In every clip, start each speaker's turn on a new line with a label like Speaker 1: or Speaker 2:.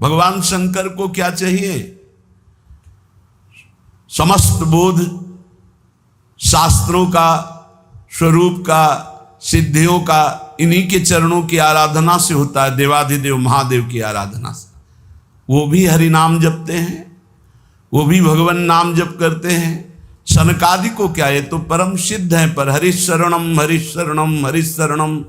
Speaker 1: भगवान शंकर को क्या चाहिए? समस्त बोध शास्त्रों का, स्वरूप का, सिद्धियों का इन्हीं के चरणों की आराधना से होता है, देवाधिदेव महादेव की आराधना से। वो भी हरि नाम जपते हैं, वो भी भगवान नाम जप करते हैं। सनकादि को क्या, ये तो परम सिद्ध है, पर हरिशरणम हरिशरणम हरिशरणम।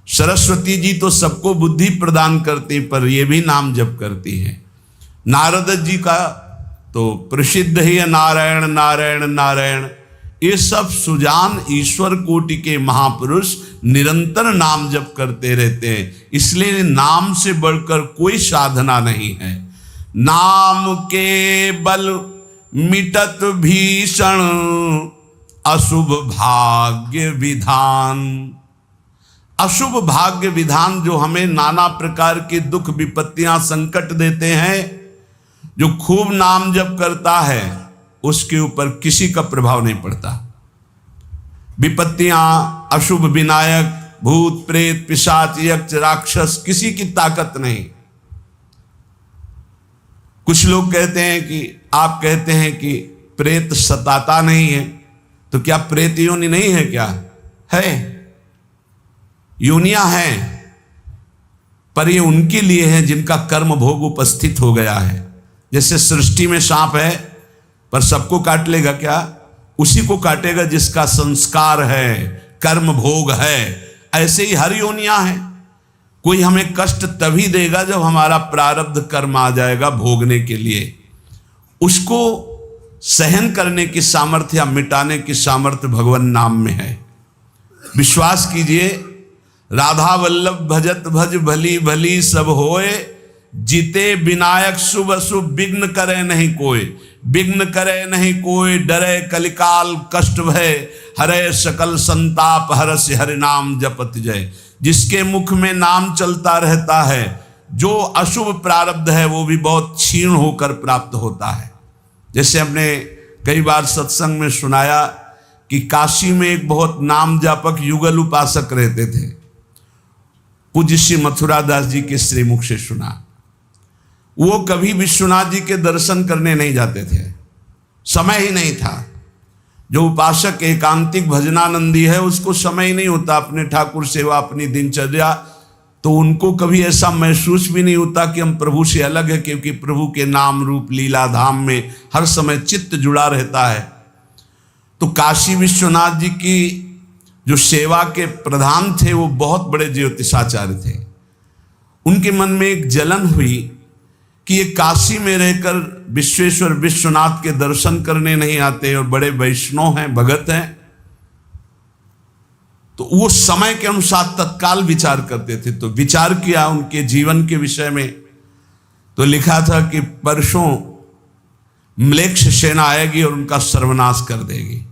Speaker 1: सरस्वती जी तो सबको बुद्धि प्रदान करती, पर ये भी नाम जप करती हैं। नारद जी का तो प्रसिद्ध ही है नारायण नारायण नारायण। ये सब सुजान ईश्वर कोटि के महापुरुष निरंतर नाम जप करते रहते हैं। इसलिए नाम से बढ़कर कोई साधना नहीं है। नाम के बल मिटत भीषण अशुभ भाग्य विधान। अशुभ भाग्य विधान जो हमें नाना प्रकार के दुख विपत्तियां संकट देते हैं, जो खूब नाम जप करता है उसके ऊपर किसी का प्रभाव नहीं पड़ता। विपत्तियां, अशुभ विनायक, भूत प्रेत पिशाच यक्ष राक्षस, किसी की ताकत नहीं। कुछ लोग कहते हैं कि आप कहते हैं कि प्रेत सताता नहीं है, तो क्या प्रेत योनि नहीं है? क्या है? योनियां हैं, पर ये उनके लिए है जिनका कर्म भोग उपस्थित हो गया है। जैसे सृष्टि में सांप है, पर सबको काट लेगा क्या? उसी को काटेगा जिसका संस्कार है, कर्म भोग है। ऐसे ही हर योनियां हैं। कोई हमें कष्ट तभी देगा जब हमारा प्रारब्ध कर्म आ जाएगा भोगने के लिए। उसको सहन करने की सामर्थ्य या मिटाने की सामर्थ्य भगवान नाम में है। विश्वास कीजिए, राधा वल्लभ भजत भज भली भली सब होए, जीते विनायक शुभ अशुभ विघ्न करे नहीं कोई। विघ्न करे नहीं कोई, डरे कलिकाल कष्ट भय, हरे सकल संताप हरस हरि नाम जपत जय। जिसके मुख में नाम चलता रहता है, जो अशुभ प्रारब्ध है वो भी बहुत क्षीण होकर प्राप्त होता है। जैसे हमने कई बार सत्संग में सुनाया कि काशी में एक बहुत नाम जापक युगल उपासक रहते थे। पूज्य श्री मथुरा दास जी के श्रीमुख से सुना। वो कभी विश्वनाथ जी के दर्शन करने नहीं जाते थे, समय ही नहीं था। जो उपासक एकांतिक भजनानंदी है उसको समय ही नहीं होता, अपने ठाकुर सेवा, अपनी दिनचर्या, तो उनको कभी ऐसा महसूस भी नहीं होता कि हम प्रभु से अलग है, क्योंकि प्रभु के नाम रूप लीला धाम में हर समय चित्त जुड़ा रहता है। तो काशी विश्वनाथ जी की जो सेवा के प्रधान थे वो बहुत बड़े ज्योतिषाचार्य थे। उनके मन में एक जलन हुई कि ये काशी में रहकर विश्वेश्वर विश्वनाथ के दर्शन करने नहीं आते और बड़े वैष्णव हैं, भगत हैं। तो वो समय के अनुसार तत्काल विचार करते थे। तो विचार किया उनके जीवन के विषय में, तो लिखा था कि परसों म्लेच्छ सेना आएगी और उनका सर्वनाश कर देगी।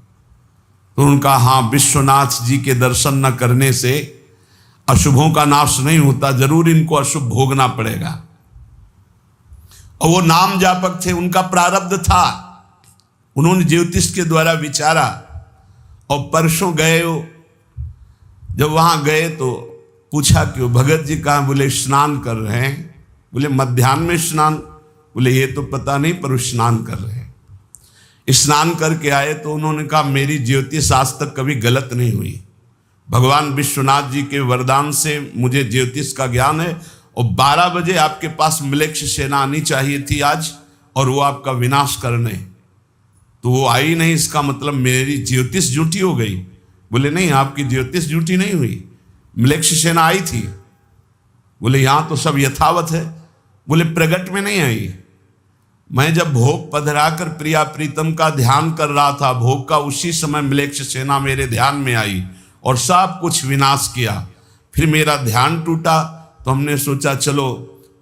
Speaker 1: तो उनका हाँ, विश्वनाथ जी के दर्शन न करने से अशुभों का नाश नहीं होता, जरूर इनको अशुभ भोगना पड़ेगा। और वो नाम जापक थे, उनका प्रारब्ध था। उन्होंने ज्योतिष के द्वारा विचारा और परसों गए। जब वहां गए तो पूछा कि वो भगत जी कहाँ? बोले स्नान कर रहे हैं। बोले मध्याह्न में स्नान? बोले ये तो पता नहीं, पर स्नान कर रहे हैं। स्नान करके आए तो उन्होंने कहा मेरी ज्योतिष आज तक कभी गलत नहीं हुई। भगवान विश्वनाथ जी के वरदान से मुझे ज्योतिष का ज्ञान है, और 12 बजे आपके पास म्लेच्छ सेना आनी चाहिए थी आज, और वो आपका विनाश करने, तो वो आई नहीं। इसका मतलब मेरी ज्योतिष झूठी हो गई? बोले नहीं, आपकी ज्योतिष झूठी नहीं हुई, म्लेच्छ सेना आई थी। बोले यहाँ तो सब यथावत है। बोले प्रगट में नहीं आई। मैं जब भोग पधराकर प्रिया प्रीतम का ध्यान कर रहा था, भोग का, उसी समय म्लेच्छ सेना मेरे ध्यान में आई और सब कुछ विनाश किया। फिर मेरा ध्यान टूटा, तो हमने सोचा चलो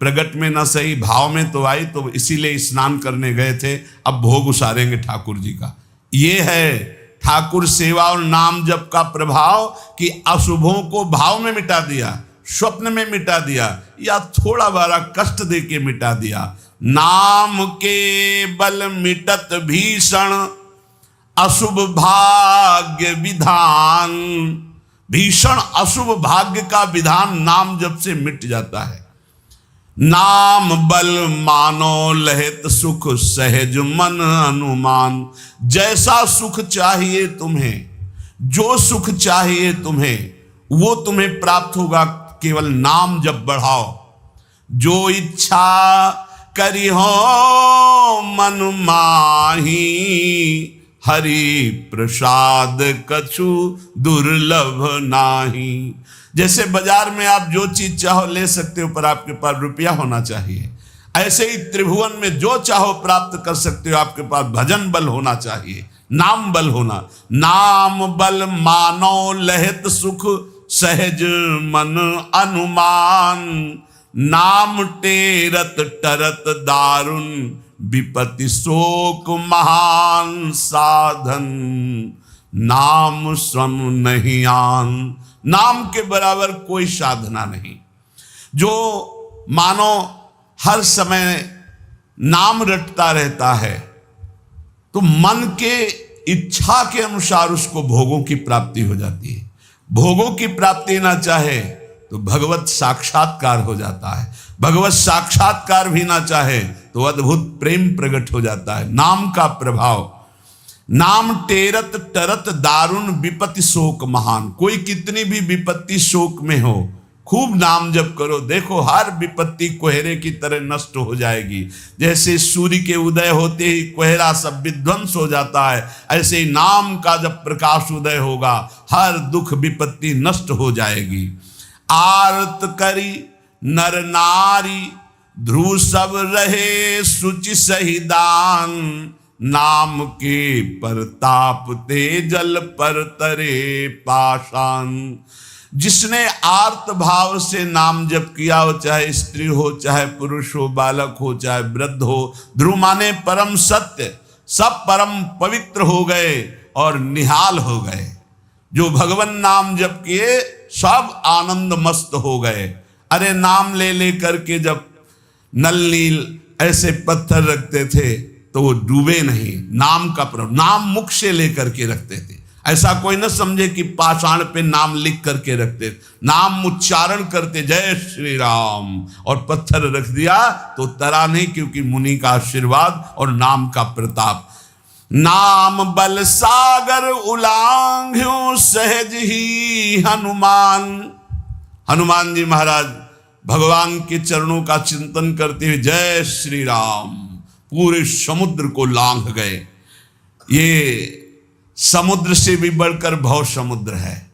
Speaker 1: प्रगट में न सही, भाव में तो आई, तो इसीलिए स्नान करने गए थे, अब भोग उसारेंगे ठाकुर जी का। ये है ठाकुर सेवा और नाम जप का प्रभाव कि अशुभों को भाव में मिटा दिया, स्वप्न में मिटा दिया, या थोड़ा बारा कष्ट दे के मिटा दिया। नाम के बल मिटत भीषण अशुभ भाग्य विधान। भीषण अशुभ भाग्य का विधान नाम जप से मिट जाता है। नाम बल मानो लहित सुख सहज मन अनुमान। जैसा सुख चाहिए तुम्हें, जो सुख चाहिए तुम्हें, वो तुम्हें प्राप्त होगा केवल नाम जब बढ़ाओ। जो इच्छा करी हो मन माही, हरि प्रसाद कछु दुर्लभ नाही। जैसे बाजार में आप जो चीज चाहो ले सकते हो, पर आपके पास रुपया होना चाहिए। ऐसे ही त्रिभुवन में जो चाहो प्राप्त कर सकते हो, आपके पास भजन बल होना चाहिए, नाम बल होना। नाम बल मानो लहित सुख सहज मन अनुमान। नाम टेरत टरत दारुण, विपत्ति शोक महान साधन। नाम श्रम नहीं आन। नाम के बराबर कोई साधना नहीं। जो मानो हर समय नाम रटता रहता है, तो मन के इच्छा के अनुसार उसको भोगों की प्राप्ति हो जाती है। भोगों की प्राप्ति ना चाहे तो भगवत साक्षात्कार हो जाता है। भगवत साक्षात्कार भी ना चाहे तो अद्भुत प्रेम प्रकट हो जाता है। नाम का प्रभाव। नाम टेरत टरत दारुण, विपत्ति शोक महान। कोई कितनी भी विपत्ति शोक में हो, खूब नाम जप करो, देखो हर विपत्ति कोहरे की तरह नष्ट हो जाएगी। जैसे सूर्य के उदय होते ही कोहरा सब विध्वंस हो जाता है, ऐसे ही नाम का जब प्रकाश उदय होगा, हर दुख विपत्ति नष्ट हो जाएगी। आरत करी नर नारी, ध्रुव सब रहे शुचि सही दान। नाम के परताप ते जल पर तरे पाषाण। जिसने आर्त भाव से नाम जप किया हो, चाहे स्त्री हो, चाहे पुरुष हो, बालक हो, चाहे वृद्ध हो, ध्रुव माने परम सत्य, सब परम पवित्र हो गए और निहाल हो गए। जो भगवान नाम जप किए सब आनंद मस्त हो गए। अरे नाम ले ले करके जब नल नील ऐसे पत्थर रखते थे तो वो डूबे नहीं। नाम का प्रभाव, नाम मुख से लेकर के रखते थे। ऐसा कोई न समझे कि पाषाण पे नाम लिख करके रखते, नाम उच्चारण करते, जय श्री राम, और पत्थर रख दिया तो तरा नहीं, क्योंकि मुनि का आशीर्वाद और नाम का प्रताप। नाम बल सागर उलांघ्यो सहज ही हनुमान। हनुमान जी महाराज भगवान के चरणों का चिंतन करते हुए जय श्री राम, पूरे समुद्र को लांघ गए। ये समुद्र से भी बढ़कर भव समुद्र है।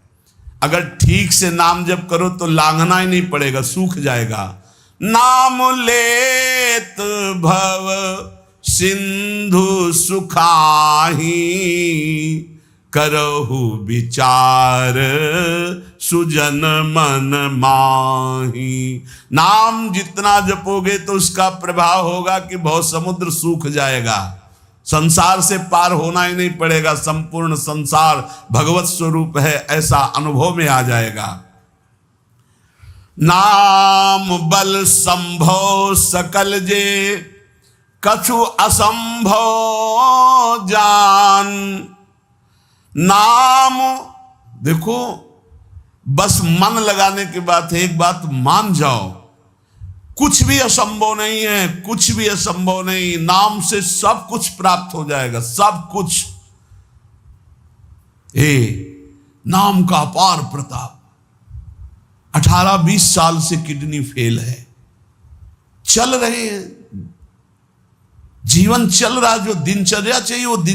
Speaker 1: अगर ठीक से नाम जप करो तो लांघना ही नहीं पड़ेगा, सूख जाएगा। नाम लेत भव सिंधु सुखाही, करहु विचार सुजन मन माही। नाम जितना जपोगे तो उसका प्रभाव होगा कि बहुत समुद्र सूख जाएगा, संसार से पार होना ही नहीं पड़ेगा। संपूर्ण संसार भगवत स्वरूप है, ऐसा अनुभव में आ जाएगा। नाम बल संभव सकल जे, कछु असंभव जान। नाम देखो, बस मन लगाने के बाद एक बात मान जाओ, कुछ भी असंभव नहीं है, कुछ भी असंभव नहीं। नाम से सब कुछ प्राप्त हो जाएगा, सब कुछ। नाम का अपार प्रताप। 18-20 साल से किडनी फेल है, चल रहे हैं, जीवन चल रहा, जो दिनचर्या चाहिए वो दिन